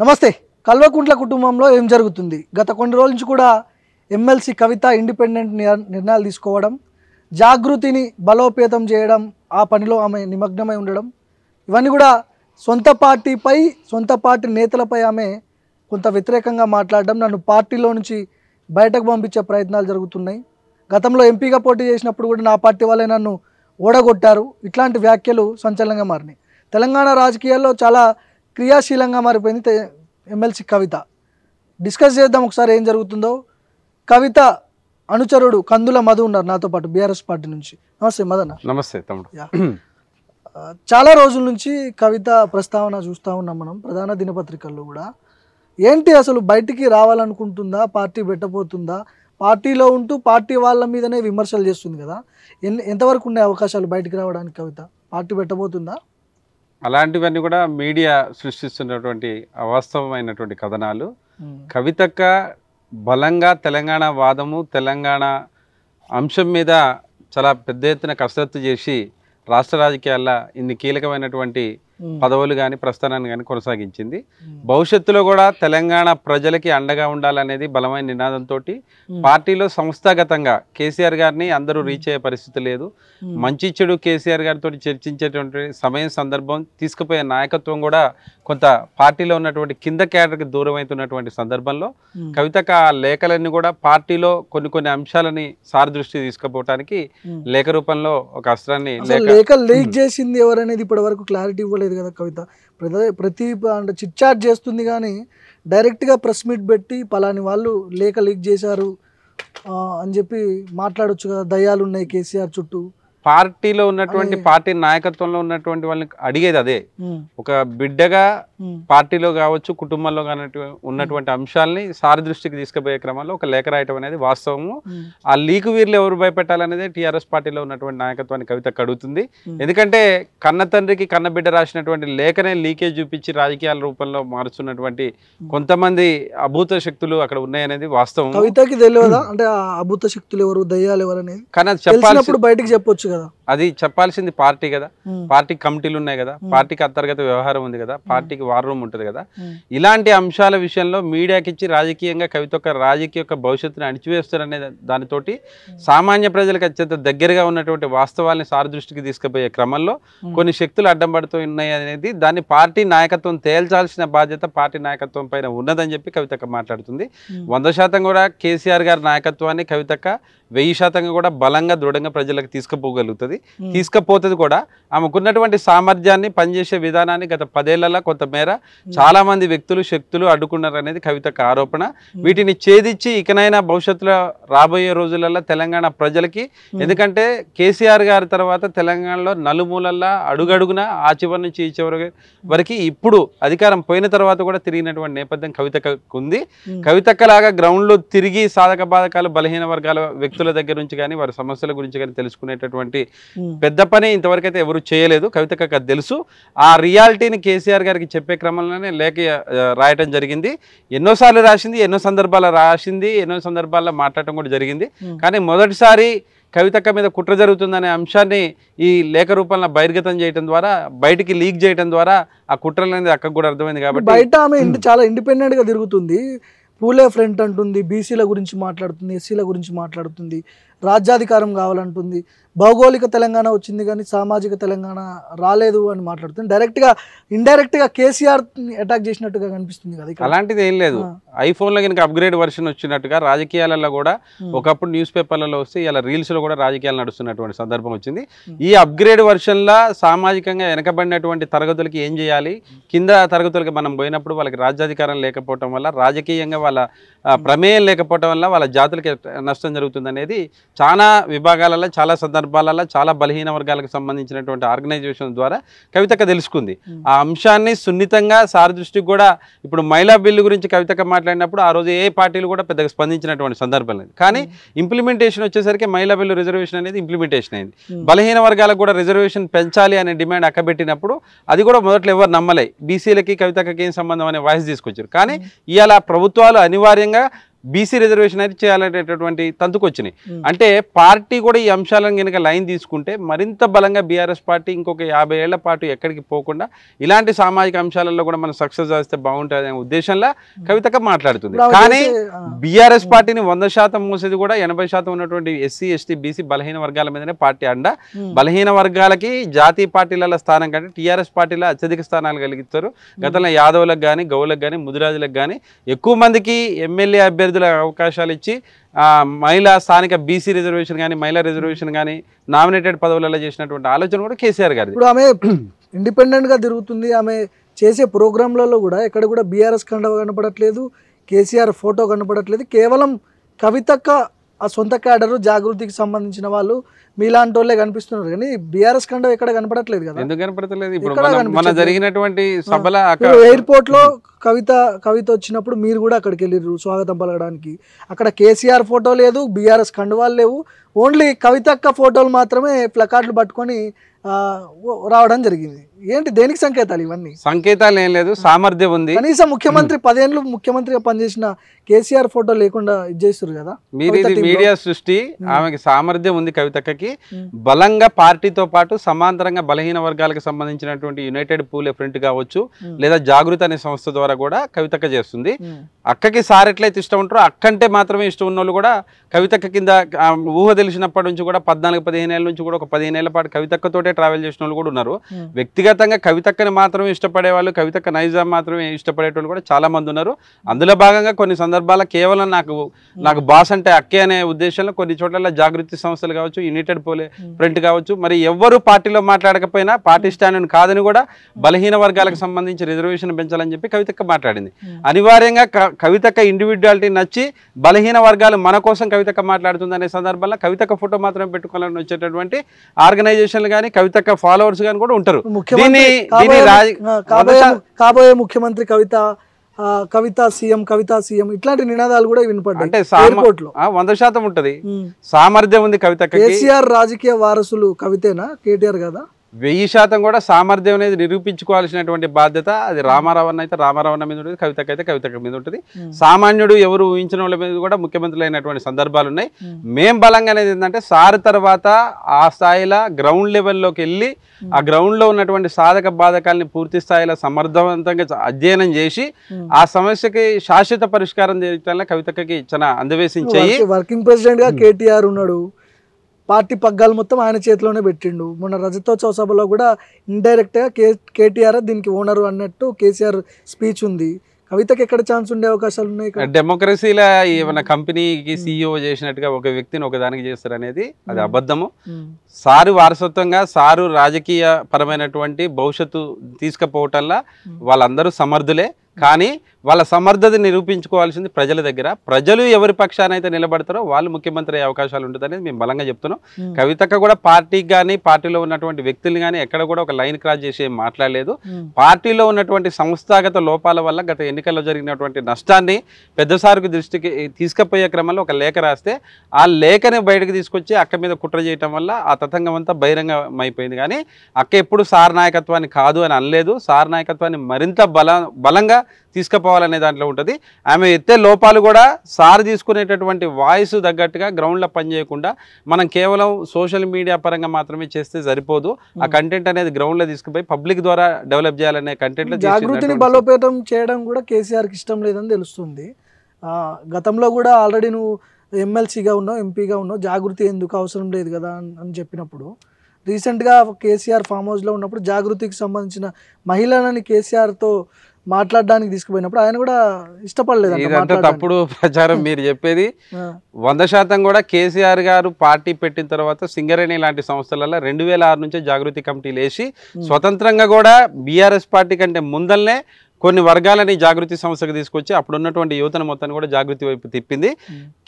నమస్తే. కల్వకుంట్ల కుటుంబంలో ఏం జరుగుతుంది? గత కొన్ని రోజుల నుంచి కూడా ఎమ్మెల్సీ కవిత ఇండిపెండెంట్ నిర్ణయాలు తీసుకోవడం, జాగృతిని బలోపేతం చేయడం, ఆ పనిలో ఆమె నిమగ్నమై ఉండడం, ఇవన్నీ కూడా సొంత పార్టీపై, సొంత పార్టీ నేతలపై ఆమె కొంత వ్యతిరేకంగా మాట్లాడడం, నన్ను పార్టీలో నుంచి బయటకు పంపించే ప్రయత్నాలు జరుగుతున్నాయి. గతంలో ఎంపీగా పోటీ చేసినప్పుడు కూడా నా పార్టీ వాళ్ళే నన్ను ఓడగొట్టారు. ఇట్లాంటి వ్యాఖ్యలు సంచలనంగా మారినాయి. తెలంగాణ రాజకీయాల్లో చాలా క్రియాశీలంగా మారిపోయింది ఎమ్మెల్సీ కవిత. డిస్కస్ చేద్దాం ఒకసారి ఏం జరుగుతుందో. కవిత అనుచరుడు కందుల మధు ఉన్నారు నాతో పాటు, బీఆర్ఎస్ పార్టీ నుంచి. నమస్తే మదన్న. నమస్తే తమ్ముడు. చాలా రోజుల నుంచి కవిత ప్రస్తావన చూస్తూ ఉన్నాం మనం ప్రధాన దినపత్రికల్లో కూడా. ఏంటి అసలు బయటికి రావాలనుకుంటుందా, పార్టీ పెట్టబోతుందా, పార్టీలో ఉంటూ పార్టీ వాళ్ళ మీదనే విమర్శలు చేస్తుంది కదా, ఎంతవరకు ఉండే అవకాశాలు బయటికి రావడానికి? కవిత పార్టీ పెట్టబోతుందా? అలాంటివన్నీ కూడా మీడియా సృష్టిస్తున్నటువంటి అవాస్తవమైనటువంటి కథనాలు. కవితక్క బలంగా తెలంగాణ వాదము, తెలంగాణ అంశం మీద చాలా పెద్ద ఎత్తున కసరత్తు చేసి రాష్ట్ర రాజకీయాల్లో ఇన్ని కీలకమైనటువంటి పదవులు కానీ ప్రస్థానాన్ని కానీ కొనసాగించింది. భవిష్యత్తులో కూడా తెలంగాణ ప్రజలకి అండగా ఉండాలనేది బలమైన నినాదంతో పార్టీలో సంస్థాగతంగా కేసీఆర్ గారిని అందరూ రీచ్ అయ్యే పరిస్థితి లేదు. మంచి చెడు కేసీఆర్ గారితో చర్చించేటువంటి సమయం, సందర్భం, తీసుకుపోయే నాయకత్వం కూడా కొంత పార్టీలో ఉన్నటువంటి కింద క్యాడర్కి దూరం అవుతున్నటువంటి సందర్భంలో కవితకు ఆ లేఖలన్నీ కూడా పార్టీలో కొన్ని అంశాలని సార్ దృష్టి తీసుకుపోవటానికి లేఖ రూపంలో ఒక అస్త్రాన్ని లీక్ చేసింది ఎవరనేది ఇప్పటి వరకు క్లారిటీ ఇవ్వలేదు కదా కవిత. ప్రతి అంటే చిట్ చాట్ చేస్తుంది కానీ డైరెక్ట్గా ప్రెస్ మీట్ పెట్టి పలాని వాళ్ళు లేఖ లీక్ చేశారు అని చెప్పి మాట్లాడొచ్చు కదా. దయ్యాలు ఉన్నాయి కేసీఆర్ చుట్టూ. పార్టీలో ఉన్నటువంటి పార్టీ నాయకత్వంలో ఉన్నటువంటి వాళ్ళని అడిగేది అదే. ఒక బిడ్డగా పార్టీలో కావచ్చు, కుటుంబంలో ఉన్నటువంటి అంశాలని సారి దృష్టికి తీసుకుపోయే క్రమంలో ఒక లేఖ రాయటం అనేది వాస్తవము. ఆ లీకు వీర్లు ఎవరు భయపెట్టాలనేది టీఆర్ఎస్ పార్టీలో ఉన్నటువంటి నాయకత్వాన్ని కవిత అడుగుతుంది. ఎందుకంటే కన్న తండ్రికి కన్న బిడ్డ రాసినటువంటి లేఖనే లీకేజ్ చూపించి రాజకీయాల రూపంలో మారుస్తున్నటువంటి కొంతమంది అభూత శక్తులు అక్కడ ఉన్నాయనేది వాస్తవం. కవితకి తెలియదా అంటే అభూత శక్తులు ఎవరు, దయ్యాలు ఎవరు అనేది? కానీ అది చెప్పాల్సినప్పుడు బయటకు చెప్పొచ్చు కదా. అది చెప్పాల్సింది పార్టీ కదా. పార్టీ కమిటీలు ఉన్నాయి కదా, పార్టీకి అంతర్గత వ్యవహారం ఉంది కదా, పార్టీకి వార్ రూమ్ ఉంటుంది కదా. ఇలాంటి అంశాల విషయంలో మీడియాకి ఇచ్చి రాజకీయంగా కవిత యొక్క రాజకీయ భవిష్యత్తుని అణిచివేస్తారనే దానితోటి సామాన్య ప్రజలకు అత్యంత దగ్గరగా ఉన్నటువంటి వాస్తవాల్ని సార్ దృష్టికి తీసుకుపోయే క్రమంలో కొన్ని శక్తులు అడ్డం పడుతూ ఉన్నాయి అనేది దాన్ని పార్టీ నాయకత్వం తేల్చాల్సిన బాధ్యత పార్టీ నాయకత్వం పైన ఉన్నదని చెప్పి కవితక్క మాట్లాడుతుంది. 100% కూడా కేసీఆర్ గారి నాయకత్వాన్ని కవితక్క 1000% కూడా బలంగా దృఢంగా ప్రజలకు తీసుకుపోగలుగుతుంది, తీసుకుపోతుంది కూడా. ఆమెకున్నటువంటి సామర్థ్యాన్ని, పనిచేసే విధానాన్ని గత 10 ఏళ్లలో కొంతమేర చాలా మంది వ్యక్తులు, శక్తులు అడ్డుకున్నారు అనేది కవితకు ఆరోపణ. వీటిని ఛేదించి ఇకనైనా భవిష్యత్తులో రాబోయే రోజులలో తెలంగాణ ప్రజలకి, ఎందుకంటే కేసీఆర్ గారి తర్వాత తెలంగాణలో నలుమూలల్లా అడుగడుగున ఆ చివరి నుంచి ఈ చివరి వరకు ఇప్పుడు అధికారం పోయిన తర్వాత కూడా తిరిగినటువంటి నేపథ్యం కవితకు ఉంది. కవితక్కలాగా గ్రౌండ్లో తిరిగి సాధక బాధకాలు, బలహీన వర్గాల వ్యక్తుల దగ్గర నుంచి కానీ వారి సమస్యల గురించి కానీ తెలుసుకునేటటువంటి పెద్ద పని ఇంతవరకు అయితే ఎవరు చేయలేదు. కవితకు అది తెలుసు. ఆ రియాలిటీని కేసీఆర్ గారికి చెప్పే క్రమంలోనే లేఖ రాయటం జరిగింది. ఎన్నోసార్లు రాసింది, ఎన్నో సందర్భాల్లో రాసింది, ఎన్నో సందర్భాల్లో మాట్లాడటం కూడా జరిగింది. కానీ మొదటిసారి కవితక్క మీద కుట్ర జరుగుతుందనే అంశాన్ని ఈ లేఖ రూపంలో బహిర్గతం చేయడం ద్వారా, బయటికి లీక్ చేయడం ద్వారా ఆ కుట్రలు అనేది అక్కకు కూడా అర్థమైంది. కాబట్టి బయట ఆమె చాలా ఇండిపెండెంట్గా తిరుగుతుంది. పూలే ఫ్రంట్ అంటుంది, బీసీల గురించి మాట్లాడుతుంది, ఎస్సీల గురించి మాట్లాడుతుంది, రాజ్యాధికారం కావాలంటుంది, భౌగోళిక తెలంగాణ వచ్చింది కానీ సామాజిక తెలంగాణ రాలేదు అని మాట్లాడుతుంది. డైరెక్ట్గా ఇండైరెక్ట్గా కేసీఆర్ అటాక్ చేసినట్టుగా కనిపిస్తుంది కదా. అలాంటిది ఏం లేదు. ఐఫోన్లో కనుక అప్గ్రేడ్ వర్షన్ వచ్చినట్టుగా రాజకీయాలలో కూడా ఒకప్పుడు న్యూస్ పేపర్లలో వస్తే ఇలా రీల్స్లో కూడా రాజకీయాలు నడుస్తున్నటువంటి సందర్భం వచ్చింది. ఈ అప్గ్రేడ్ వర్షన్లో సామాజికంగా వెనకబడినటువంటి తరగతులకి ఏం చేయాలి, కింద తరగతులకి మనం పోయినప్పుడు వాళ్ళకి రాజ్యాధికారం లేకపోవటం వల్ల, రాజకీయంగా వాళ్ళ ప్రమేయం లేకపోవటం వల్ల వాళ్ళ జాతులకి నష్టం జరుగుతుంది అనేది చాలా విభాగాలలో, చాలా సందర్భాలలో, చాలా బలహీన వర్గాలకు సంబంధించినటువంటి ఆర్గనైజేషన్ ద్వారా కవితక్క తెలుసుకుంది. ఆ అంశాన్ని సున్నితంగా సార్ దృష్టికి కూడా ఇప్పుడు మహిళా బిల్లు గురించి కవితక్క మాట్లాడినప్పుడు ఆ రోజు ఏ పార్టీలు కూడా పెద్దగా స్పందించినటువంటి సందర్భం లేదు. కానీ ఇంప్లిమెంటేషన్ వచ్చేసరికి మహిళా బిల్లు రిజర్వేషన్ అనేది ఇంప్లిమెంటేషన్ అయింది. బలహీన వర్గాలకు కూడా రిజర్వేషన్ పెంచాలి అనే డిమాండ్ అక్కబెట్టినప్పుడు అది కూడా మొదట్లో ఎవరు నమ్మలే. బీసీలకి కవితక్కకి ఏం సంబంధం అనే వాయిస్ తీసుకొచ్చారు. కానీ ఇవాళ ప్రభుత్వాలు అనివార్యంగా బీసీ రిజర్వేషన్ అయితే చేయాలనేటటువంటి తంతుకు వచ్చినాయి. అంటే పార్టీ కూడా ఈ అంశాలను కనుక లైన్ తీసుకుంటే మరింత బలంగా బీఆర్ఎస్ పార్టీ ఇంకొక 50 ఏళ్ల పాటు ఎక్కడికి పోకుండా ఇలాంటి సామాజిక అంశాలలో కూడా మనం సక్సెస్ చేస్తే బాగుంటుంది అనే ఉద్దేశంలో కవితక్క మాట్లాడుతుంది. కానీ బీఆర్ఎస్ పార్టీని 100% మూసేది కూడా 80% ఉన్నటువంటి ఎస్సీ ఎస్టీ బీసీ బలహీన వర్గాల మీదనే పార్టీ అండ. బలహీన వర్గాలకి జాతీయ పార్టీల స్థానం కంటే టీఆర్ఎస్ పార్టీలో అత్యధిక స్థానాలు కలిగిస్తారు. గతంలో యాదవులకు కానీ గౌలకు కానీ ముదిరాజులకు కానీ ఎక్కువ మందికి ఎమ్మెల్యే అభ్యర్థుల అవకాశాలు ఇచ్చి మహిళా స్థానిక బీసీ రిజర్వేషన్ కానీ మహిళా రిజర్వేషన్ కానీ నామినేటెడ్ పదవులలో చేసినటువంటి ఆలోచన కూడా కేసీఆర్ గారి. ఇప్పుడు ఆమె ఇండిపెండెంట్గా తిరుగుతుంది. ఆమె చేసే ప్రోగ్రాంలలో కూడా ఎక్కడ కూడా బీఆర్ఎస్ కండ కనపడట్లేదు, కేసీఆర్ ఫోటో కనపడట్లేదు. కేవలం కవితక్క ఆ సొంత క్యాడరు జాగృతికి సంబంధించిన వాళ్ళు మీలాంటి వాళ్ళే కనిపిస్తున్నారు కానీ బీఆర్ఎస్ కండ ఎక్కడ కనపడట్లేదు కదా. ఎందుకు కనపడట్లేదు? ఇప్పుడు మన జరిగినటువంటి సభల ఎయిర్పోర్ట్ లో కవిత వచ్చినప్పుడు మీరు కూడా అక్కడికి వెళ్ళారు స్వాగతం పలకడానికి. అక్కడ కేసీఆర్ ఫోటో లేదు, బీఆర్ఎస్ కండువాలు లేవు, ఓన్లీ కవితక్క ఫోటోలు మాత్రమే ప్లకార్డులు పట్టుకొని రావడం జరిగింది. ఏంటి దేనికి సంకేతాలు ఇవన్నీ? సంకేతాలు ఏం లేదు, సామర్థ్యం ఉంది. కనీసం ముఖ్యమంత్రి 10 ఏళ్ళు ముఖ్యమంత్రిగా పనిచేసిన కేసీఆర్ ఫోటో లేకుండా ఇది చేస్తారు కదా. మీడియా సృష్టి. ఆమెకి సామర్థ్యం ఉంది కవితక్కకి. బలంగా పార్టీతో పాటు సమాంతరంగా బలహీన వర్గాలకు సంబంధించినటువంటి యునైటెడ్ పూలే ఫ్రంట్ కావచ్చు లేదా జాగృతి అనే సంస్థ ద్వారా కూడా కవితక్క చేస్తుంది. అక్కకి సార్ ఎట్లయితే ఇష్టం ఉంటారో అక్కంటే మాత్రమే ఇష్టం ఉన్న వాళ్ళు కూడా కవితక్క కింద ఊహ తెలిసినప్పటి నుంచి కూడా 14-15 ఏళ్ళ నుంచి కూడా ఒక 15 ఏళ్ల పాటు కవితక్కతోటే ట్రావెల్ చేసిన వాళ్ళు కూడా ఉన్నారు. వ్యక్తిగతంగా కవితక్కని మాత్రమే ఇష్టపడే వాళ్ళు, కవితక్క నైజాం మాత్రమే ఇష్టపడేటోళ్ళు కూడా చాలా మంది ఉన్నారు. అందులో భాగంగా కొన్ని సందర్భాల్లో కేవలం నాకు బాస్ అంటే అక్కే అనే ఉద్దేశంలో కొన్ని చోట్ల జాగృతి సంస్థలు కావచ్చు, యునైటెడ్ పోలే ఫ్రంట్ కావచ్చు, మరి ఎవ్వరు పార్టీలో మాట్లాడకపోయినా పార్టీ స్టాండ్ కాదని కూడా బలహీన వర్గాలకు సంబంధించి రిజర్వేషన్ పెంచాలని చెప్పి కవితక్క మాట్లాడింది. అనివార్యంగా కవితక్క ఇండివిజువాలిటీ నచ్చి బలహీన వర్గాలు మన కోసం కవితక్క మాట్లాడుతుంది అనే సందర్భంలో కవితక్క ఫోటో మాత్రమే పెట్టుకోవాలని వచ్చేటటువంటి ఆర్గనైజేషన్లు కానీ కవితక్క ఫాలోవర్స్ కానీ కూడా ఉంటారు. కాబోయే ముఖ్యమంత్రి కవిత సీఎం ఇట్లాంటి నినాదాలు కూడా వినపడ్డాయి. అంటే 100% ఉంటది, సామర్థ్యం ఉంది కవితక్క. కేసీఆర్ రాజకీయ వారసులు కవితేనా, కేటీఆర్ కదా? 1000% కూడా సామర్థ్యం అనేది నిరూపించుకోవాల్సినటువంటి బాధ్యత అది రామారావు అయితే రామారావు మీద ఉంటుంది, కవితక్క అయితే కవితక్క మీద ఉంటుంది. సామాన్యుడు ఎవరు ఊహించిన వాళ్ళ మీద కూడా ముఖ్యమంత్రులు అయినటువంటి సందర్భాలు ఉన్నాయి. మేం బలంగా అనేది ఏంటంటే సార్ తర్వాత ఆ స్థాయిలో గ్రౌండ్ లెవెల్లోకి వెళ్ళి ఆ గ్రౌండ్ లో ఉన్నటువంటి సాధక బాధకాలని పూర్తి స్థాయిలో సమర్థవంతంగా అధ్యయనం చేసి ఆ సమస్యకి శాశ్వత పరిష్కారం చేయడంలో కవితక్కకి చాలా అందవేసించాయి. వర్కింగ్ ప్రెసిడెంట్ గా కేటీఆర్ ఉన్నాడు, పార్టీ పగ్గాలు మొత్తం ఆయన చేతిలోనే పెట్టిండు. మొన్న రజతోత్సవ సభలో కూడా ఇండైరెక్ట్ గా కేటీఆర్ దీనికి ఓనరు అన్నట్టు కేసీఆర్ స్పీచ్ ఉంది. కవితకి ఎక్కడ ఛాన్స్ ఉండే అవకాశాలు ఉన్నాయి? డెమోక్రసీలో ఏమైనా కంపెనీకి CEO చేసినట్టుగా ఒక వ్యక్తిని ఒకదానికి చేస్తారు అనేది అది అబద్ధము. సారు వారసత్వంగా సారు రాజకీయ పరమైనటువంటి భవిష్యత్తు తీసుకుపోవటంలో వాళ్ళందరూ సమర్థులే. కానీ వాళ్ళ సమర్థత నిరూపించుకోవాల్సింది ప్రజల దగ్గర. ప్రజలు ఎవరి పక్షాన అయితే నిలబడతారో వాళ్ళు ముఖ్యమంత్రి అయ్యే అవకాశాలు ఉంటుంది అనేది మేము బలంగా చెప్తున్నాం. కవితక్క కూడా పార్టీకి కానీ పార్టీలో ఉన్నటువంటి వ్యక్తులు కానీ ఎక్కడ కూడా ఒక లైన్ క్రాస్ చేసి ఏం మాట్లాడలేదు. పార్టీలో ఉన్నటువంటి సంస్థాగత లోపాల వల్ల గత ఎన్నికల్లో జరిగినటువంటి నష్టాన్ని పెద్దసారికి దృష్టికి తీసుకుపోయే క్రమంలో ఒక లేఖ రాస్తే ఆ లేఖని బయటకు తీసుకొచ్చి అక్క మీద కుట్ర చేయటం వల్ల ఆ తతంగం అంతా బహిరంగమైపోయింది. కానీ అక్క ఎప్పుడు సార్ నాయకత్వాన్ని కాదు అని అనలేదు. సార్ నాయకత్వాన్ని మరింత బలంగా తీసుకుపోవాలనే దాంట్లో ఉంటుంది. ఆమె ఎత్తే లోపాలు కూడా సార్ తీసుకునేటటువంటి వాయిస్ తగ్గట్టుగా గ్రౌండ్లో పనిచేయకుండా మనం కేవలం సోషల్ మీడియా పరంగా మాత్రమే చేస్తే సరిపోదు. ఆ కంటెంట్ అనేది గ్రౌండ్లో తీసుకుపోయి పబ్లిక్ ద్వారా డెవలప్ చేయాలనే కంటెంట్. జాగృతిని బలోపేతం చేయడం కూడా కేసీఆర్కి ఇష్టం లేదని తెలుస్తుంది. గతంలో కూడా ఆల్రెడీ నువ్వు ఎమ్మెల్సీగా ఉన్నావు, ఎంపీగా ఉన్నావు, జాగృతి ఎందుకు అవసరం లేదు కదా అని చెప్పినప్పుడు రీసెంట్గా కేసీఆర్ ఫామ్ హౌస్లో ఉన్నప్పుడు జాగృతికి సంబంధించిన మహిళలని కేసీఆర్తో మాట్లాడడానికి తీసుకుపోయినప్పుడు ఆయన కూడా ఇష్టపడలేదు. ఇదంతా తప్పుడు ప్రచారం మీరు చెప్పేది. 100% కూడా కేసీఆర్ గారు పార్టీ పెట్టిన తర్వాత సింగరేణి లాంటి సంస్థలలో 2006 నుంచే జాగృతి కమిటీలు వేసి స్వతంత్రంగా కూడా బీఆర్ఎస్ పార్టీ కంటే ముందల్నే కొన్ని వర్గాలని జాగృతి సంస్థకు తీసుకొచ్చి అప్పుడున్నటువంటి యువతను మొత్తాన్ని కూడా జాగృతి వైపు తిప్పింది.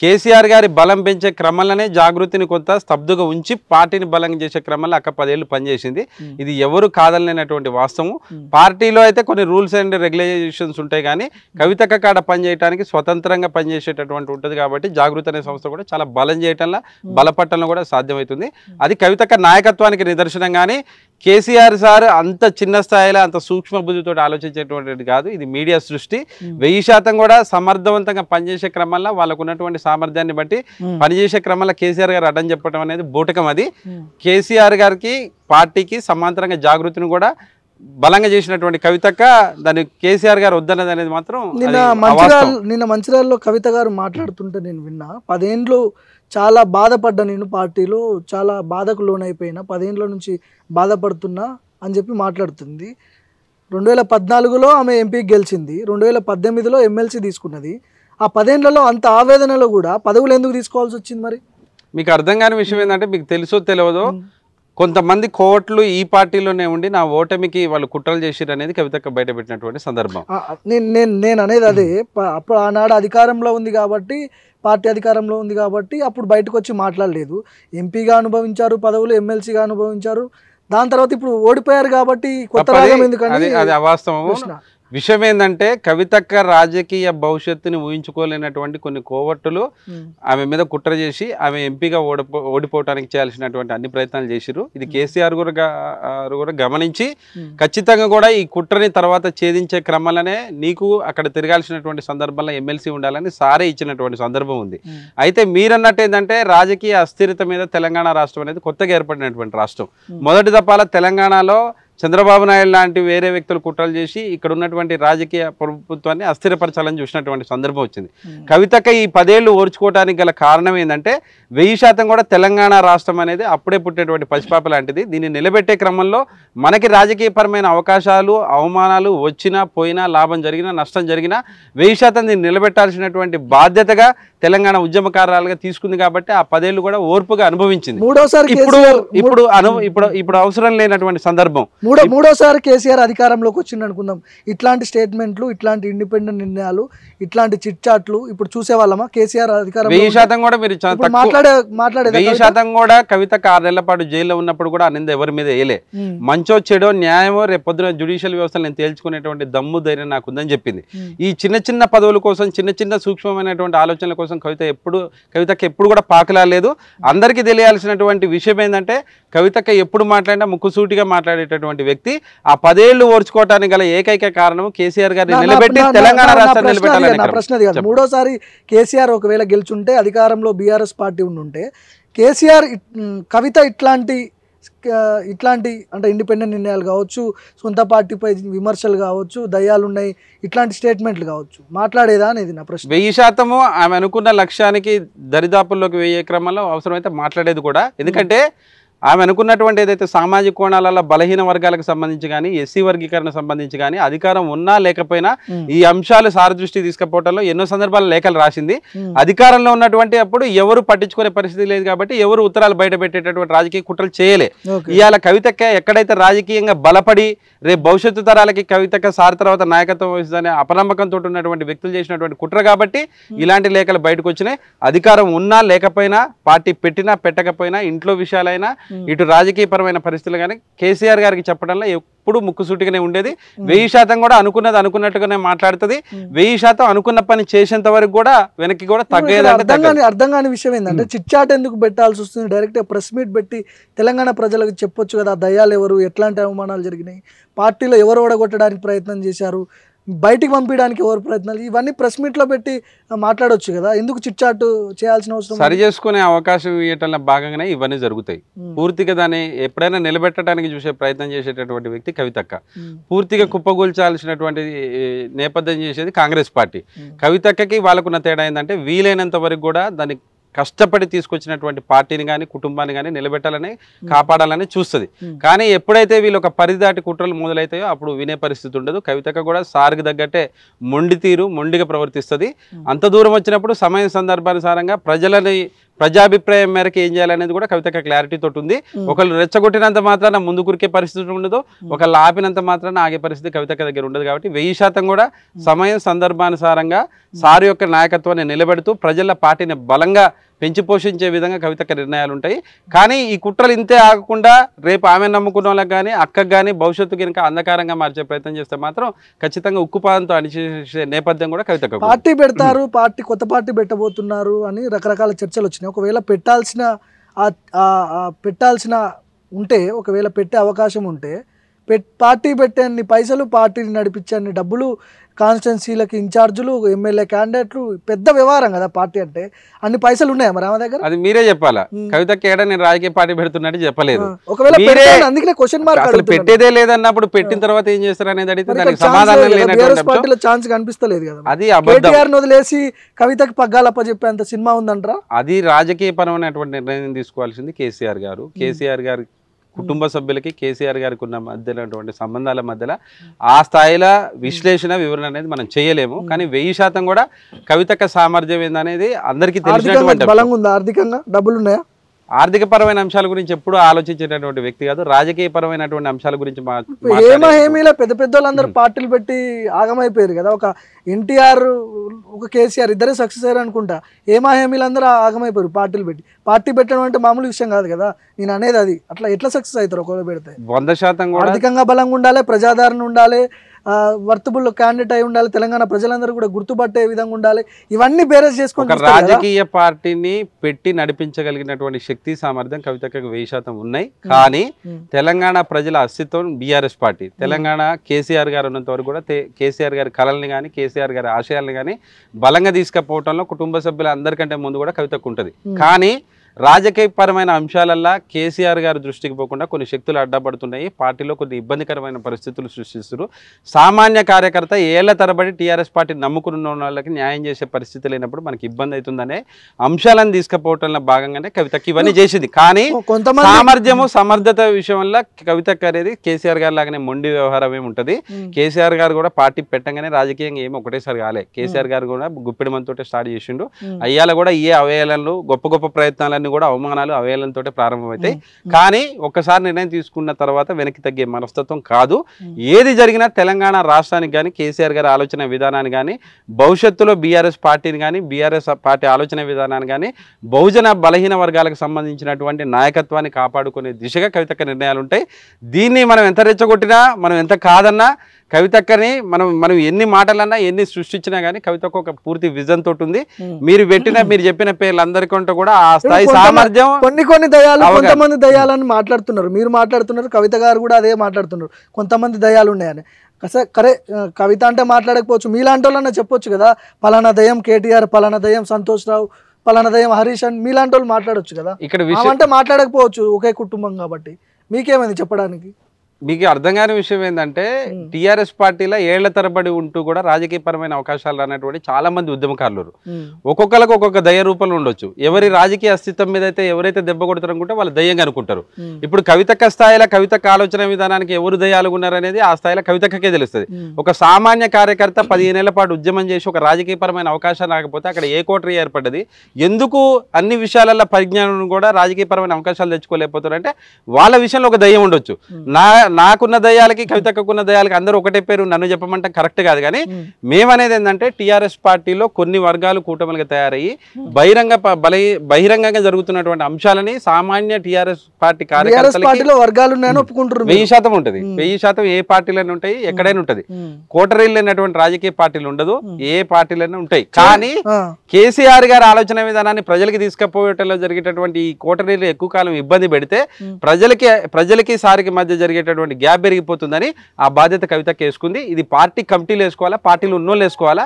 కేసీఆర్ గారి బలం పెంచే క్రమంలోనే జాగృతిని కొంత స్తబ్దుగా ఉంచి పార్టీని బలంగా చేసే క్రమంలో అక్క 10 ఏళ్ళు పనిచేసింది. ఇది ఎవరు కాదలేనటువంటి వాస్తవం. పార్టీలో అయితే కొన్ని రూల్స్ అండ్ రెగ్యులేషన్స్ ఉంటాయి కానీ కవితక్క కాడ పనిచేయడానికి స్వతంత్రంగా పనిచేసేటటువంటి ఉంటుంది. కాబట్టి జాగృతి అనే సంస్థ కూడా చాలా బలం చేయటంలో బలపట్టంలో కూడా సాధ్యమవుతుంది. అది కవితక్క నాయకత్వానికి నిదర్శనం. కానీ కేసీఆర్ సార్ అంత చిన్న స్థాయిలో అంత సూక్ష్మ బుద్ధితో ఆలోచించేటువంటి చేసినటువంటిది కాదు, ఇది మీడియా సృష్టి. 1000% కూడా సమర్థవంతంగా పనిచేసే క్రమంలో వాళ్ళకు ఉన్నటువంటి సామర్థ్యాన్ని బట్టి పనిచేసే క్రమంలో కేసీఆర్ గారు అడ్డం చెప్పడం అనేది బూటకం. అది కేసీఆర్ గారికి పార్టీకి సమాంతరంగా జాగృతిని కూడా బలంగా చేసినటువంటి కవితక్క దాన్ని కేసీఆర్ గారు వద్దన్నది అనేది మాత్రం నిన్న మంచిర్యాలలో కవిత గారు మాట్లాడుతుంటే నేను విన్నా, 10 ఏండ్లు చాలా బాధపడ్డా, నేను పార్టీలో చాలా బాధకు లోనైపోయినా, 10 ఏండ్ల నుంచి బాధపడుతున్నా అని చెప్పి మాట్లాడుతుంది. 2014లో ఆమె ఎంపీకి గెలిచింది, 2018లో ఎమ్మెల్సీ తీసుకున్నది. ఆ 10 ఏండ్లలో అంత ఆవేదనలో కూడా పదవులు ఎందుకు తీసుకోవాల్సి వచ్చింది? మరి మీకు అర్థం కాని విషయం ఏంటంటే, మీకు తెలుసో తెలియదో కొంతమంది కోవట్లు ఈ పార్టీలోనే ఉండి నా ఓటమికి వాళ్ళు కుట్రలు చేసిరు అనేది కవితక్క బయట పెట్టినటువంటి సందర్భం. నేను అనేది అదే, అప్పుడు ఆనాడు అధికారంలో ఉంది కాబట్టి, పార్టీ అధికారంలో ఉంది కాబట్టి అప్పుడు బయటకు వచ్చి మాట్లాడలేదు. ఎంపీగా అనుభవించారు పదవులు, ఎమ్మెల్సీగా అనుభవించారు, దాని తర్వాత ఇప్పుడు ఓడిపోయారు కాబట్టి కొత్త రాగం ఎందుకని అది అవాస్తవం. విషయం ఏంటంటే, కవితక్క రాజకీయ భవిష్యత్తుని ఊహించుకోలేనటువంటి కొన్ని కోవట్టులు ఆమె మీద కుట్ర చేసి ఆమె ఎంపీగా ఓడిపోవటానికి చేయాల్సినటువంటి అన్ని ప్రయత్నాలు చేసిరు. ఇది కేసీఆర్ కూడా గమనించి ఖచ్చితంగా కూడా ఈ కుట్రని తర్వాత ఛేదించే క్రమంలోనే నీకు అక్కడ తిరగాల్సినటువంటి సందర్భంలో ఎమ్మెల్సీ ఉండాలని సారే ఇచ్చినటువంటి సందర్భం ఉంది. అయితే మీరన్నట్టు ఏంటంటే, రాజకీయ అస్థిరత మీద తెలంగాణ రాష్ట్రం అనేది కొత్తగా ఏర్పడినటువంటి రాష్ట్రం. మొదటి దఫాల తెలంగాణలో చంద్రబాబు నాయుడు లాంటి వేరే వ్యక్తులు కుట్రలు చేసి ఇక్కడ ఉన్నటువంటి రాజకీయ ప్రభుత్వాన్ని అస్థిరపరచాలని చూసినటువంటి సందర్భం వచ్చింది. కవితక్క ఈ 10 ఏళ్ళు ఓర్చుకోవడానికి గల కారణం ఏంటంటే, 1000% కూడా తెలంగాణ రాష్ట్రం అనేది అప్పుడే పుట్టినటువంటి పసిపాప లాంటిది. దీన్ని నిలబెట్టే క్రమంలో మనకి రాజకీయపరమైన అవకాశాలు అవమానాలు వచ్చినా పోయినా, లాభం జరిగినా నష్టం జరిగినా 1000% దీన్ని నిలబెట్టాల్సినటువంటి బాధ్యతగా తెలంగాణ ఉద్యమకారులుగా తీసుకుంది కాబట్టి ఆ 10 ఏళ్ళు కూడా ఓర్పుగా అనుభవించింది. ఇప్పుడు అవసరం లేనటువంటి సందర్భం. మూడోసారి కేసీఆర్ అధికారంలోకి వచ్చింది అనుకుందాం, ఇట్లాంటి స్టేట్మెంట్లు, ఇట్లాంటి ఇండిపెండెంట్ నిర్ణయాలు, ఇట్లాంటి చిట్చాట్లు ఇప్పుడు చూసేవాళ్ళమా? కేసీఆర్ అధికారం 1000% కూడా మీరు 1000% కూడా కవితకు 6 నెలల పాటు జైల్లో ఉన్నప్పుడు కూడా నింద ఎవరి మీద వేయలే. మంచో చెడో న్యాయమో రేపు పొద్దున జ్యుడిషియల్ వ్యవస్థలు నేను తేల్చుకునేటువంటి దమ్ము ధైర్యం నాకు ఉందని చెప్పింది. ఈ చిన్న చిన్న పదవుల కోసం, చిన్న చిన్న సూక్ష్మమైనటువంటి ఆలోచనల కోసం కవితకు ఎప్పుడు కూడా పాకలాలేదు. అందరికీ తెలియాల్సినటువంటి విషయం ఏంటంటే, కవితక్క ఎప్పుడు మాట్లాడినా ముక్కుసూటిగా మాట్లాడేటటువంటి వ్యక్తి. ఆ 10 ఏళ్ళు ఓర్చుకోవటానికి గల ఏకైక కారణం కేసీఆర్ గారిని నిలబెట్టి తెలంగాణ రాష్ట్రాన్ని నిలబెట్టాలని. ప్రశ్నది కాదు, మూడోసారి కేసీఆర్ ఒకవేళ గెలుచుంటే, అధికారంలో బీఆర్ఎస్ పార్టీ ఉండుంటే, కేసీఆర్ కవిత ఇట్లాంటి అంటే ఇండిపెండెంట్ నిర్ణయాలు కావచ్చు, సొంత పార్టీపై విమర్శలు కావచ్చు, దయ్యాలున్నాయి ఇట్లాంటి స్టేట్మెంట్లు కావచ్చు, మాట్లాడేదా అనేది నా ప్రశ్న. 1000% ఆమె అనుకున్న లక్ష్యానికి దరిదాపుల్లోకి వేయే క్రమంలో అవసరమైతే మాట్లాడేది కూడా. ఎందుకంటే ఆమె అనుకున్నటువంటి ఏదైతే సామాజిక కోణాలలో బలహీన వర్గాలకు సంబంధించి కానీ, ఎస్సీ వర్గీకరణ సంబంధించి కానీ అధికారం ఉన్నా లేకపోయినా ఈ అంశాలు సార్ దృష్టి తీసుకుపోవడంలో ఎన్నో సందర్భాల లేఖలు రాసింది. అధికారంలో ఉన్నటువంటి అప్పుడు ఎవరు పట్టించుకునే పరిస్థితి లేదు కాబట్టి ఎవరు ఉత్తరాలు బయట పెట్టేటటువంటి రాజకీయ కుట్రలు చేయలే. ఇవాళ కవితక్క ఎక్కడైతే రాజకీయంగా బలపడి రేపు భవిష్యత్తు తరాలకి కవితక్క సార్ తర్వాత నాయకత్వం వహిస్తుందనే అపనమ్మకంతో ఉన్నటువంటి వ్యక్తులు చేసినటువంటి కుట్ర కాబట్టి ఇలాంటి లేఖలు బయటకు వచ్చినాయి. అధికారం ఉన్నా లేకపోయినా, పార్టీ పెట్టినా పెట్టకపోయినా, ఇంట్లో విషయాలైనా ఇటు రాజకీయపరమైన పరిస్థితులు కానీ కేసీఆర్ గారికి చెప్పడంలో ఎప్పుడు ముక్కుసూటిగానే ఉండేది. 1000% కూడా అనుకున్నది అనుకున్నట్టుగానే మాట్లాడుతుంది. 1000% అనుకున్న పని చేసేంత వరకు కూడా వెనక్కి కూడా తగ్గేది. అర్థం కాని విషయం ఏంటంటే, చిట్చాట్ ఎందుకు పెట్టాల్సి వస్తుంది? డైరెక్ట్ ప్రెస్ మీట్ పెట్టి తెలంగాణ ప్రజలకు చెప్పొచ్చు కదా, దయ్యాలు ఎవరు, ఎట్లాంటి అవమానాలు జరిగినాయి, పార్టీలో ఎవరు ఓడగొట్టడానికి ప్రయత్నం చేశారు, బయటికి పంపించడానికి ఎవరు ప్రయత్నాలు, ఇవన్నీ ప్రెస్ మీట్ లో పెట్టి మాట్లాడొచ్చు కదా. ఎందుకు చిట్చాట్ చేయాల్సిన అవసరం? సరి చేసుకునే అవకాశం ఇవ్వటంలో భాగంగానే ఇవన్నీ జరుగుతాయి. పూర్తిగా దాన్ని ఎప్పుడైనా నిలబెట్టడానికి చూసే ప్రయత్నం చేసేటటువంటి వ్యక్తి కవితక్క. పూర్తిగా కుప్పగూల్చాల్సినటువంటి నేపథ్యం చేసేది కాంగ్రెస్ పార్టీ. కవితక్కకి వాళ్ళకున్న తేడా ఏంటంటే, వీలైనంత వరకు కూడా దాన్ని కష్టపడి తీసుకొచ్చినటువంటి పార్టీని కానీ కుటుంబాన్ని కానీ నిలబెట్టాలని కాపాడాలని చూస్తుంది. కానీ ఎప్పుడైతే వీళ్ళు ఒక పరిదాటి కుట్రలు మొదలైతాయో అప్పుడు వినే పరిస్థితి ఉండదు. కవితక్క కూడా సార్కి తగ్గట్టే మొండిగా ప్రవర్తిస్తుంది. అంత దూరం వచ్చినప్పుడు సమయం సందర్భానుసారంగా ప్రజాభిప్రాయం మేరకు ఏం చేయాలనేది కూడా కవితక్క క్లారిటీ తోటి ఉంది. ఒకళ్ళు రెచ్చగొట్టినంత మాత్రాన ముందు కురికే పరిస్థితి ఉండదు, ఒకళ్ళు ఆపినంత మాత్రాన ఆగే పరిస్థితి కవితక్క దగ్గర ఉండదు. కాబట్టి 1000% కూడా సమయం సందర్భానుసారంగా సార్ యొక్క నాయకత్వాన్ని నిలబెడుతూ ప్రజల పార్టీని బలంగా పెంచి పోషించే విధంగా కవితక్క నిర్ణయాలు ఉంటాయి. కానీ ఈ కుట్రలు ఇంతే ఆగకుండా రేపు ఆమె నమ్ముకున్న వాళ్ళకి కానీ అక్కకు కానీ భవిష్యత్తు కనుక అంధకారంగా మార్చే ప్రయత్నం చేస్తే మాత్రం ఖచ్చితంగా ఉక్కుపాదంతో అణిచేసే నేపథ్యం కూడా కవితక్క. పార్టీ పెడతారు, కొత్త పార్టీ పెట్టబోతున్నారు అని రకరకాల చర్చలు వచ్చినాయి. ఒకవేళ పెట్టాల్సిన ఉంటే, ఒకవేళ పెట్టే అవకాశం ఉంటే పార్టీ పెట్టే అన్ని పైసలు, పార్టీని నడిపించే అన్ని డబ్బులు, కాన్స్టిట్యున్సీలకి ఇన్ఛార్జీలు, ఎమ్మెల్యే క్యాండిడేట్లు, పెద్ద వ్యవహారం కదా పార్టీ అంటే. అన్ని పైసలు ఉన్నాయా మరి ఆమె దగ్గర? అది మీరే చెప్పాలా. కవితకి ఏడా నేను రాజకీయ పార్టీ పెడుతున్నట్టు చెప్పలేదు. ఒకవేళ అందుకే క్వశ్చన్ మార్క్ అసలు పెట్టేదే లేదన్నప్పుడు పెట్టిన తర్వాత ఏం చేస్తారు అనేది అడిగితే దానికి సమాధానం లేనటువంటి పార్టీలో ఛాన్స్ కనిపిస్తలేదు కదా. అది అబద్ధం. వదిలేసి కవితకి పగ్గాలప్ప చెప్పేంత సినిమా ఉందంటారా? అది రాజకీయ పరమైనటువంటి నిర్ణయం తీసుకోవాల్సింది కేసీఆర్ గారు. కేసీఆర్ గారు కుటుంబ సభ్యులకి కేసీఆర్ గారికి ఉన్న మధ్యలో సంబంధాల మధ్యలో ఆ స్థాయిలో విశ్లేషణ వివరణ అనేది మనం చేయలేము. కానీ 1000% కూడా కవితక్క సామర్థ్యం ఏందనేది అందరికీ తెలిసినటువంటి. బలంగా ఉందా ఆర్థికంగా? డబ్బులు ఉన్నాయా? ఆర్థిక పరమైన అంశాల గురించి ఎప్పుడూ ఆలోచించేటటువంటి వ్యక్తి కాదు. రాజకీయ పరమైనటువంటి అంశాల గురించి ఏమేమిలా పెద్ద పెద్ద వాళ్ళందరూ పార్టీలు పెట్టి ఆగమైపోయారు కదా. ఒక ఎన్టీఆర్, ఒక కేసీఆర్ ఇద్దరే సక్సెస్ అయ్యారు అనుకుంటా. ఏమేమిలందరూ ఆగమైపోయారు పార్టీలు పెట్టి. పార్టీ పెట్టడం అంటే మామూలు విషయం కాదు కదా. నేను అనేది అది. అట్లా ఎట్లా సక్సెస్ అవుతారు ఒకవేళ పెడితే? 100% ఆర్థికంగా బలంగా ఉండాలి, ప్రజాదరణ ఉండాలి, వర్తబుల్ క్యాండిడేట్ అయి ఉండాలి, తెలంగాణ ప్రజలందరూ కూడా గుర్తుపట్టే విధంగా ఉండాలి. ఇవన్నీ బేరేజ్ చేసుకొని రాజకీయ పార్టీని పెట్టి నడిపించగలిగినటువంటి శక్తి సామర్థ్యం కవితకు 1000% ఉన్నాయి. కానీ తెలంగాణ ప్రజల అస్తిత్వం బీఆర్ఎస్ పార్టీ. తెలంగాణ కేసీఆర్ గారు ఉన్నంత వరకు కూడా కేసీఆర్ గారి కళల్ని కానీ కేసీఆర్ గారి ఆశయాలను కానీ బలంగా తీసుకుపోవటంలో కుటుంబ సభ్యుల అందరికంటే ముందు కూడా కవితకు ఉంటుంది. కానీ రాజకీయపరమైన అంశాలల్లో కేసీఆర్ గారి దృష్టికి పోకుండా కొన్ని శక్తులు అడ్డపడుతున్నాయి. పార్టీలో కొన్ని ఇబ్బందికరమైన పరిస్థితులు సృష్టిస్తారు. సామాన్య కార్యకర్త ఏళ్ల తరబడి టీఆర్ఎస్ పార్టీ నమ్ముకున్న వాళ్ళకి న్యాయం చేసే పరిస్థితి లేనప్పుడు మనకి ఇబ్బంది అవుతుందనే అంశాలను తీసుకుపోవటంలో భాగంగానే కవితకి ఇవన్నీ చేసింది. కానీ సామర్థ్యము సమర్థత విషయంలో కవితకి అనేది కేసీఆర్ గారి లాగానే మొండి వ్యవహారం ఏమి ఉంటుంది. కేసీఆర్ గారు కూడా పార్టీ పెట్టంగానే రాజకీయంగా ఏమి ఒకటేసారి కాలే. కేసీఆర్ గారు కూడా గుప్పిడి మనతోటే స్టార్ట్ చేసిండు. అయ్యాల కూడా ఏ అవయవాలను గొప్ప గొప్ప ప్రయత్నాలు కూడా అవమానాలు అవేలంతో ప్రారంభమవుతాయి. కానీ ఒక్కసారి నిర్ణయం తీసుకున్న తర్వాత వెనక్కి తగ్గే మనస్తత్వం కాదు. ఏది జరిగినా తెలంగాణ రాష్ట్రానికి కానీ కేసీఆర్ గారి ఆలోచన విధానాన్ని కానీ భవిష్యత్తులో బీఆర్ఎస్ పార్టీని కానీ బీఆర్ఎస్ పార్టీ ఆలోచన విధానాన్ని కానీ బహుజన బలహీన వర్గాలకు సంబంధించినటువంటి నాయకత్వాన్ని కాపాడుకునే దిశగా కవితక్క నిర్ణయాలు ఉంటాయి. దీన్ని మనం ఎంత రెచ్చగొట్టినా, మనం ఎంత కాదన్నా, కవితక్కని మనం ఎన్ని మాటలన్నా ఎన్ని సృష్టించినా కానీ కవితకు ఒక పూర్తి విజన్ తోటి ఉంది. మీరు చెప్పిన పేర్లందరికంటే కూడా ఆ స్థాయి సామర్థ్యం. కొన్ని దయాలు, కొంతమంది దయాలని మాట్లాడుతున్నారు, మీరు మాట్లాడుతున్నారు, కవిత గారు కూడా అదే మాట్లాడుతున్నారు. కొంతమంది దయాలు ఉన్నాయని. కరే కవిత అంటే మాట్లాడకపోవచ్చు, మీలాంటి వాళ్ళన్నా చెప్పొచ్చు కదా. పలానా దయం కేటీఆర్, పలానా దయం సంతోష్ రావు, పలానా దయం హరీష్ అని మీలాంటి వాళ్ళు మాట్లాడొచ్చు కదా. ఇక్కడ అంటే మాట్లాడకపోవచ్చు, ఒకే కుటుంబం కాబట్టి. మీకేమైంది చెప్పడానికి? మీకు అర్థం కాని విషయం ఏంటంటే టీఆర్ఎస్ పార్టీలో ఏళ్ల తరబడి ఉంటూ కూడా రాజకీయపరమైన అవకాశాలు అన్నటువంటి చాలా మంది ఉద్యమకారులు ఒక్కొక్కరికి ఒక్కొక్క దయ రూపంలో ఉండొచ్చు. ఎవరి రాజకీయ అస్తిత్వం మీద అయితే ఎవరైతే దెబ్బ కొడతారనుకుంటే వాళ్ళు దయ్యంగా అనుకుంటారు. ఇప్పుడు కవితక్క స్థాయిలో కవితక్క ఆలోచన విధానానికి ఎవరు దయాలు ఉన్నారనేది ఆ స్థాయిలో కవితక్కకే తెలుస్తుంది. ఒక సామాన్య కార్యకర్త 15 ఏళ్ల పాటు ఉద్యమం చేసి ఒక రాజకీయపరమైన అవకాశం రాకపోతే అక్కడ ఏ కోటరీ ఏర్పడ్డది, ఎందుకు అన్ని విషయాలలో పరిజ్ఞానం కూడా రాజకీయపరమైన అవకాశాలు తెచ్చుకోలేకపోతారంటే వాళ్ళ విషయంలో ఒక దయ్యం ఉండొచ్చు. నాకున్న దయాలకి కవితక్కున్న దయాలకి అందరూ ఒకటే పేరు నన్ను చెప్పమంటే కరెక్ట్ కాదు. కానీ మేమనేది ఏంటంటే టీఆర్ఎస్ పార్టీలో కొన్ని వర్గాలు కూటమిలుగా తయారయ్యి బహిరంగంగా జరుగుతున్నటువంటి అంశాలని సామాన్య టీఆర్ఎస్ పార్టీ కార్యకర్తలకి 1000% ఉంటుంది. 1000% ఏ పార్టీలైనా ఉంటాయి, ఎక్కడైనా ఉంటుంది. కోటరీలు లేనటువంటి రాజకీయ పార్టీలు ఉండదు, ఏ పార్టీలైనా ఉంటాయి. కానీ కేసీఆర్ గారి ఆలోచన విధానాన్ని ప్రజలకి తీసుకుపోయేటలో జరిగేటటువంటి ఈ కోటరీలు ఎక్కువ కాలం ఇబ్బంది పెడితే ప్రజలకి సారికి మధ్య జరిగేటటువంటి గ్యాప్ పెరిగిపోతుందని ఆ బాధ్యత కవితకి వేసుకుంది. ఇది పార్టీ కమిటీలు వేసుకోవాలా, పార్టీలు ఉన్నోళ్ళు వేసుకోవాలా.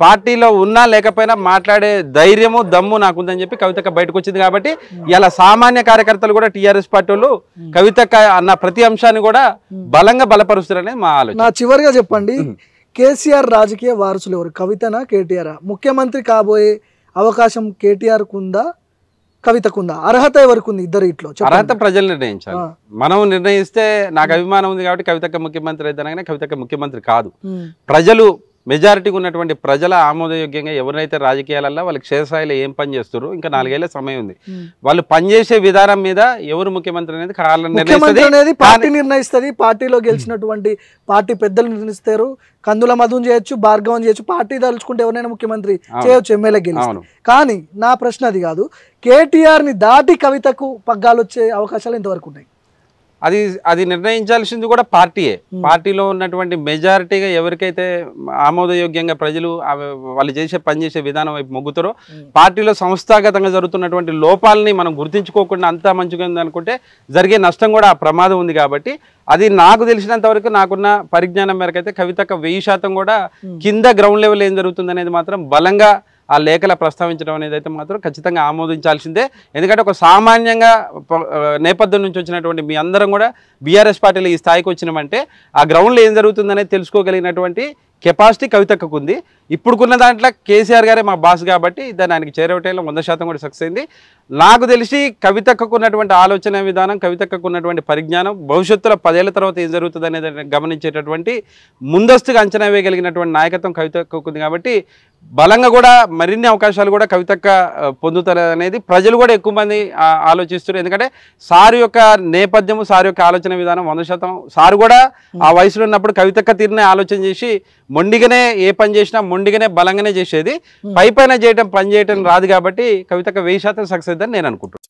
పార్టీలో ఉన్నా లేకపోయినా మాట్లాడే ధైర్యము దమ్ము నాకుందని చెప్పి కవితక్క బయటకు వచ్చింది. కాబట్టి ఇలా సామాన్య కార్యకర్తలు కూడా టీఆర్ఎస్ పార్టీ వాళ్ళు కవితక్క అన్న ప్రతి అంశాన్ని కూడా బలంగా బలపరుస్తారనే మా ఆలోచన. నా చివరిగా చెప్పండి, కేసీఆర్ రాజకీయ వారసులు ఎవరు, కవితనా కేటీఆర్? ముఖ్యమంత్రి కాబోయే అవకాశం కేటీఆర్ కుందా, కవితకుందా? అర్హత ఎవరికి ఉంది? ఇద్దరు ఇట్లో అర్హత ప్రజలు నిర్ణయించాలి. మనం నిర్ణయిస్తే నాకు అభిమానం ఉంది కాబట్టి కవితక్క ముఖ్యమంత్రి అయితేనే కవితక్క ముఖ్యమంత్రి కాదు. ప్రజలు మెజారిటీగా ఉన్నటువంటి ప్రజల ఆమోదయోగ్యంగా ఎవరైతే రాజకీయాలలో వాళ్ళు క్షేత్రస్థాయిలో ఏం పని చేస్తారు, ఇంకా 4 ఏళ్ల సమయం ఉంది. వాళ్ళు పనిచేసే విధానం మీద ఎవరు ముఖ్యమంత్రి అనేది పార్టీ నిర్ణయిస్తుంది. పార్టీలో గెలిచినటువంటి పార్టీ పెద్దలు నిర్ణయిస్తారు. కందుల మధుని చేయొచ్చు, భార్గవం చేయొచ్చు, పార్టీ తలుచుకుంటే ఎవరైనా ముఖ్యమంత్రి చేయొచ్చు, ఎమ్మెల్యే గెలిచి. కానీ నా ప్రశ్న అది కాదు. కేటీఆర్ ని దాటి కవితకు పగ్గాలు వచ్చే అవకాశాలు ఎంతవరకు ఉన్నాయి? అది అది నిర్ణయించాల్సింది కూడా పార్టీయే. పార్టీలో ఉన్నటువంటి మెజారిటీగా ఎవరికైతే ఆమోదయోగ్యంగా ప్రజలు వాళ్ళు పనిచేసే విధానం వైపు మొగ్గుతారో, పార్టీలో సంస్థాగతంగా జరుగుతున్నటువంటి లోపాలని మనం గుర్తించుకోకుండా అంతా మంచిగా ఉంది అనుకుంటే జరిగే నష్టం కూడా ఆ ప్రమాదం ఉంది. కాబట్టి అది నాకు తెలిసినంత వరకు, నాకున్న పరిజ్ఞానం మేరకు అయితే కవితక్క 1000% కూడా కింద గ్రౌండ్ లెవెల్ ఏం జరుగుతుంది అనేది మాత్రం బలంగా ఆ లేఖల ప్రస్తావించడం అనేది అయితే మాత్రం ఖచ్చితంగా ఆమోదించాల్సిందే. ఎందుకంటే ఒక సామాన్యంగా నేపథ్యం నుంచి వచ్చినటువంటి మీ అందరం కూడా బీఆర్ఎస్ పార్టీలో ఈ స్థాయికి వచ్చినామంటే ఆ గ్రౌండ్లో ఏం జరుగుతుందనేది తెలుసుకోగలిగినటువంటి కెపాసిటీ కవితక్కకు ఉంది. ఇప్పుడుకున్న దాంట్లో కేసీఆర్ గారే మా బాస్ కాబట్టి దాన్ని ఆయనకి చేరవటంలో 100% కూడా సక్సెస్ అయింది. నాకు తెలిసి కవితక్కకు ఉన్నటువంటి ఆలోచన విధానం, కవితక్కకు ఉన్నటువంటి పరిజ్ఞానం, భవిష్యత్తులో 10 ఏళ్ల తర్వాత ఏం జరుగుతుంది అనేది గమనించేటటువంటి ముందస్తుగా అంచనా వేయగలిగినటువంటి నాయకత్వం కవితక్కకు ఉంది. కాబట్టి బలంగా కూడా మరిన్ని అవకాశాలు కూడా కవితక్క పొందుతారు అనేది ప్రజలు కూడా ఎక్కువ మంది ఆలోచిస్తున్నారు. ఎందుకంటే సార్ యొక్క నేపథ్యము, సార్ యొక్క ఆలోచన విధానం 100%. సార్ కూడా ఆ వయసులో ఉన్నప్పుడు కవితక్క తీరునే ఆలోచన చేసి మొండిగానే ఏ పని చేసినా మొండిగానే బలంగానే చేసేది. పైన పని చేయటం రాదు కాబట్టి కవితక్క 1000% సక్సెస్ అని నేను అనుకుంటున్నాను.